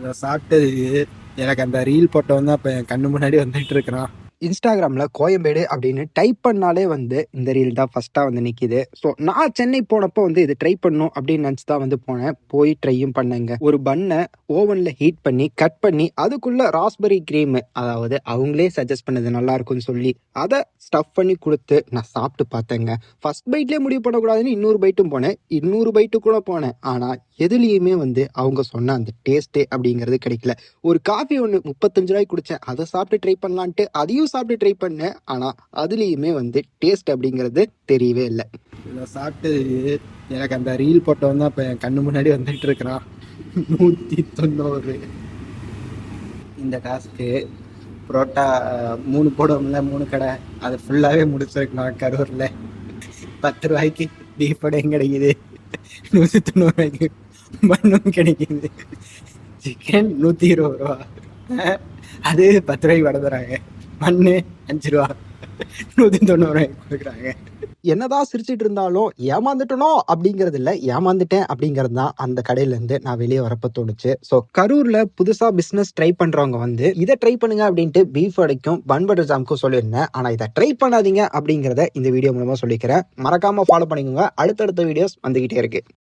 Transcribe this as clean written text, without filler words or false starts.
இதை சாப்பிட்டது எனக்கு அந்த ரீல் போட்டவன் தான் இப்போ என் கண்ணு முன்னாடி வந்துட்டு இருக்கிறான். இன்ஸ்டாகிராமில் கோயம்பேடு அப்படின்னு டைப் பண்ணாலே வந்து இந்த ரீல் தான் ஃபஸ்ட்டாக வந்து நிற்கிது. ஸோ நான் சென்னை போனப்போ வந்து இது ட்ரை பண்ணும் அப்படின்னு நினச்சி தான் வந்து போனேன். போய் ட்ரையும் பண்ணேங்க. ஒரு பன்னை ஓவனில் ஹீட் பண்ணி கட் பண்ணி அதுக்குள்ளே ராஸ்பெரி க்ரீமு, அதாவது அவங்களே சஜஸ்ட் பண்ணது நல்லா இருக்குன்னு சொல்லி அதை ஸ்டஃப் பண்ணி கொடுத்து நான் சாப்பிட்டு பார்த்தேங்க. ஃபர்ஸ்ட் பைட்லேயே முடிவு பண்ணக்கூடாதுன்னு 200 பைட்டும் போனேன், 200 பைட்டு கூட போனேன். ஆனால் எதுலேயுமே வந்து அவங்க சொன்ன அந்த டேஸ்ட்டே அப்படிங்கிறது கிடைக்கல. ஒரு காஃபி ஒன்று 35 ரூபாய்க்கு குடித்தேன், அதை சாப்பிட்டு ட்ரை பண்ணலான்ட்டு அதையும் சாப்பிட்டு ட்ரை பண்ணேன். ஆனால் அதுலேயுமே வந்து டேஸ்ட் அப்படிங்கிறது தெரியவே இல்லை. இதை சாப்பிட்டது எனக்கு அந்த ரீல் போட்டவன் தான் இப்போ என் கண்ணு முன்னாடி வந்துட்டு இருக்கிறான். 190 இந்த டாஸ்க்கு. புரோட்டா 3 போடுவோம்ல, 3 கடை, அது ஃபுல்லாகவே முடிச்சிருக்கலாம். கரூரில் 10 ரூபாய்க்கு பீஃப் வடையும் கிடைக்குது, 190 ரூபாய்க்கு மண்ணும் கிடைக்குது, சிக்கன் 120 ரூபா, அது 10 ரூபாய்க்கு வடை தராங்க, மண்ணு 5 ரூபா, 190 ரூபாய்க்கு கொடுக்குறாங்க. என்னதான் சிரிச்சிட்டு இருந்தாலும் ஏமாந்துட்டனோ அப்படிங்கிறது இல்லை, ஏமாந்துட்டேன் அப்படிங்கிறது தான் அந்த கடையிலேருந்து நான் வெளியே வரப்போ தோணுச்சு. ஸோ கரூரில் புதுசாக பிஸ்னஸ் ட்ரை பண்ணுறவங்க வந்து இதை ட்ரை பண்ணுங்க அப்படின்ட்டு பீஃப் வடைக்கும் பன் பட்டர் ஜாமுக்கும் சொல்லியிருந்தேன். ஆனால் இதை ட்ரை பண்ணாதீங்க அப்படிங்கிறத இந்த வீடியோ மூலமாக சொல்லிக்கிறேன். மறக்காமல் ஃபாலோ பண்ணிக்கோங்க. அடுத்தடுத்த வீடியோஸ் வந்துக்கிட்டே இருக்கு.